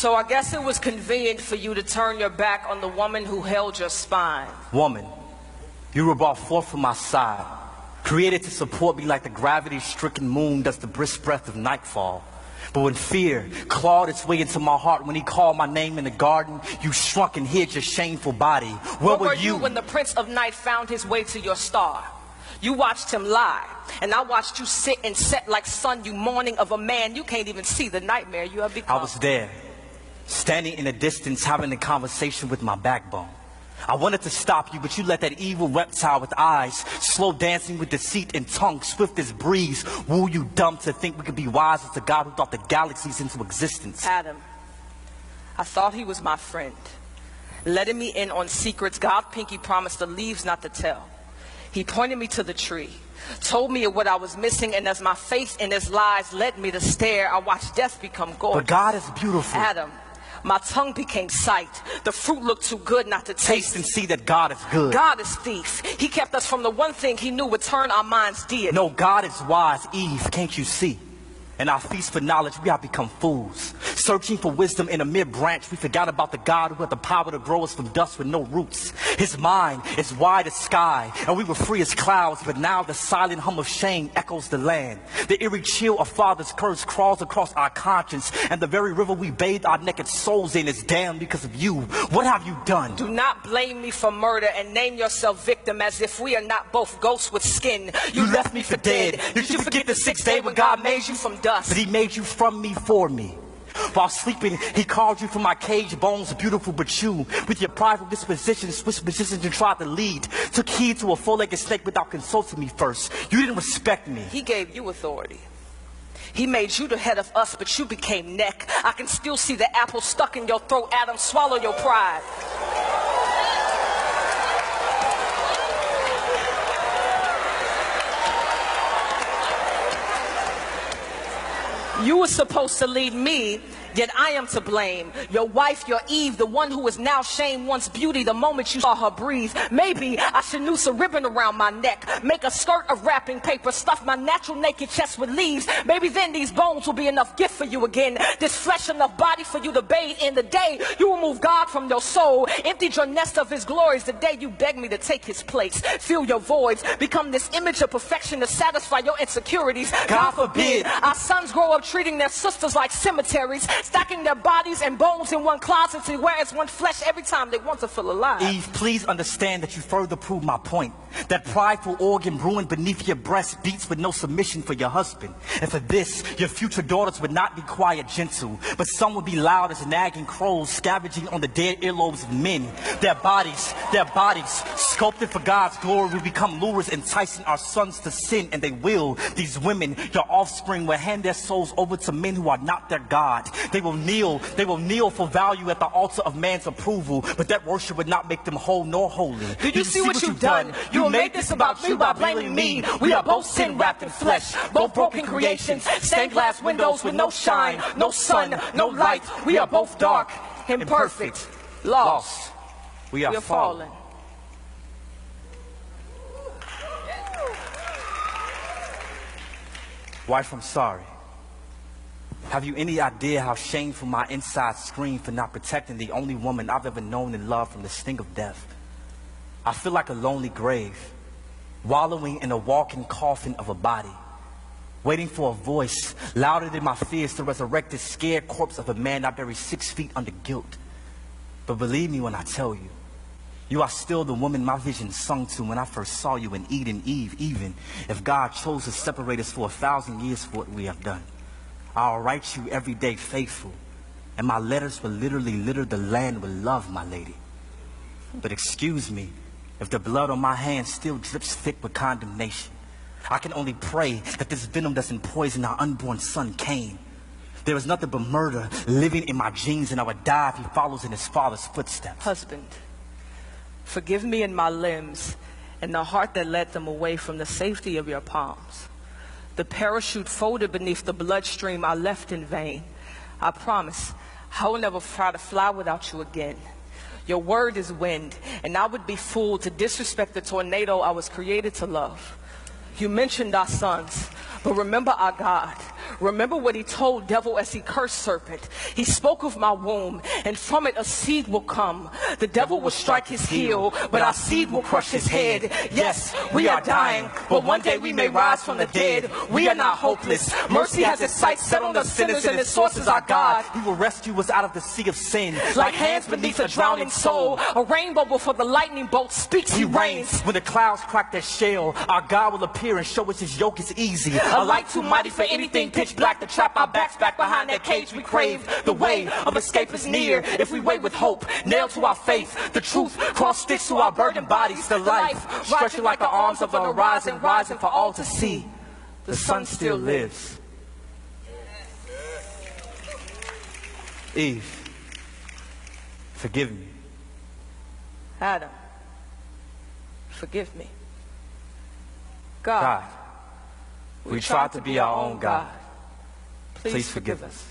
So I guess it was convenient for you to turn your back on the woman who held your spine. Woman, you were brought forth from my side, created to support me like the gravity-stricken moon does the brisk breath of nightfall. But when fear clawed its way into my heart, when he called my name in the garden, you shrunk and hid your shameful body. Where were you when the Prince of Night found his way to your star? You watched him lie, and I watched you sit and set like sun, you mourning of a man you can't even see the nightmare you have become. I was there, standing in the distance, having a conversation with my backbone. I wanted to stop you, but you let that evil reptile with eyes, slow dancing with deceit and tongue, swift as breeze, woo you dumb to think we could be wise as the God who thought the galaxies into existence. Adam, I thought he was my friend, letting me in on secrets God Pinky promised the leaves not to tell. He pointed me to the tree, told me of what I was missing, and as my faith in his lies led me to stare, I watched death become gorgeous. But God is beautiful. Adam, my tongue became sight. The fruit looked too good not to taste and see that God is good. God is thief. He kept us from the one thing he knew would turn our minds deity. No, God is wise. Eve, can't you see? In our feast for knowledge, we have become fools. Searching for wisdom in a mere branch, we forgot about the God who had the power to grow us from dust with no roots. His mind is wide as sky, and we were free as clouds, but now the silent hum of shame echoes the land. The eerie chill of Father's curse crawls across our conscience, and the very river we bathe our naked souls in is damned because of you. What have you done? Do not blame me for murder and name yourself victim as if we are not both ghosts with skin. You left me for dead. Did you forget the sixth day when God made you from dust? But he made you from me for me. While sleeping, he called you from my cage bones, beautiful but you, with your prideful disposition, switched positions and tried to lead. Took heed to a four-legged snake without consulting me first. You didn't respect me. He gave you authority. He made you the head of us, but you became neck. I can still see the apple stuck in your throat, Adam. Swallow your pride. You were supposed to lead me, yet I am to blame. Your wife, your Eve, the one who is now shamed once beauty the moment you saw her breathe. Maybe I should noose a ribbon around my neck, make a skirt of wrapping paper, stuff my natural naked chest with leaves. Maybe then these bones will be enough gift for you again, this flesh enough body for you to bathe in. The day you remove God from your soul, emptied your nest of his glories, the day you beg me to take his place, fill your voids, become this image of perfection to satisfy your insecurities. God forbid our sons grow up treating their sisters like cemeteries, stacking their bodies and bones in one closet to wear as one flesh every time they want to feel alive. Eve, please understand that you further prove my point. That prideful organ brewing beneath your breast beats with no submission for your husband. And for this, your future daughters would not be quiet, gentle, but some would be loud as nagging crows scavenging on the dead earlobes of men. Their bodies, sculpted for God's glory, will become lures enticing our sons to sin, and they will. These women, your offspring, will hand their souls over to men who are not their God. They will kneel for value at the altar of man's approval, but that worship would not make them whole nor holy. Did you see what you've done? You made this about you by blaming me. We are both sin wrapped in flesh, both broken creations, stained glass windows with no shine, no sun, no light. We are both dark, imperfect, lost. We are fallen. Wife, I'm sorry. Have you any idea how shameful my inside scream for not protecting the only woman I've ever known and loved from the sting of death? I feel like a lonely grave, wallowing in a walking coffin of a body, waiting for a voice louder than my fears to resurrect this scared corpse of a man I buried 6 feet under guilt. But believe me when I tell you, you are still the woman my vision sung to when I first saw you in Eden, Eve, even if God chose to separate us for 1,000 years for what we have done. I'll write you every day faithful, and my letters will literally litter the land with love, my lady. But excuse me, if the blood on my hands still drips thick with condemnation, I can only pray that this venom doesn't poison our unborn son, Cain. There is nothing but murder living in my genes, and I would die if he follows in his father's footsteps. Husband, forgive me in my limbs and the heart that led them away from the safety of your palms. The parachute folded beneath the bloodstream I left in vain. I promise I will never try to fly without you again. Your word is wind, and I would be fool to disrespect the tornado I was created to love. You mentioned our sons, but remember our God. Remember what he told devil as he cursed serpent. He spoke of my womb, and from it a seed will come. The devil will strike his heel, but our seed will crush his head. Yes, we are dying, but one day we may rise from the dead. We are not hopeless. Mercy has its sights set on the sinners, and its source is our God. He will rescue us out of the sea of sin. Like hands beneath a drowning soul, a rainbow before the lightning bolt speaks, he reigns. When the clouds crack their shell, our God will appear and show us his yoke is easy. A light too mighty for anything pitch black to trap our backs back behind that cage we crave. The way of escape is near if we wait with hope, nailed to our faith. The truth cross sticks to our burdened bodies. The life stretching like the arms of the horizon, rising for all to see. The sun still lives. Eve, forgive me. Adam, forgive me. God, we tried to be our own God. Please forgive us.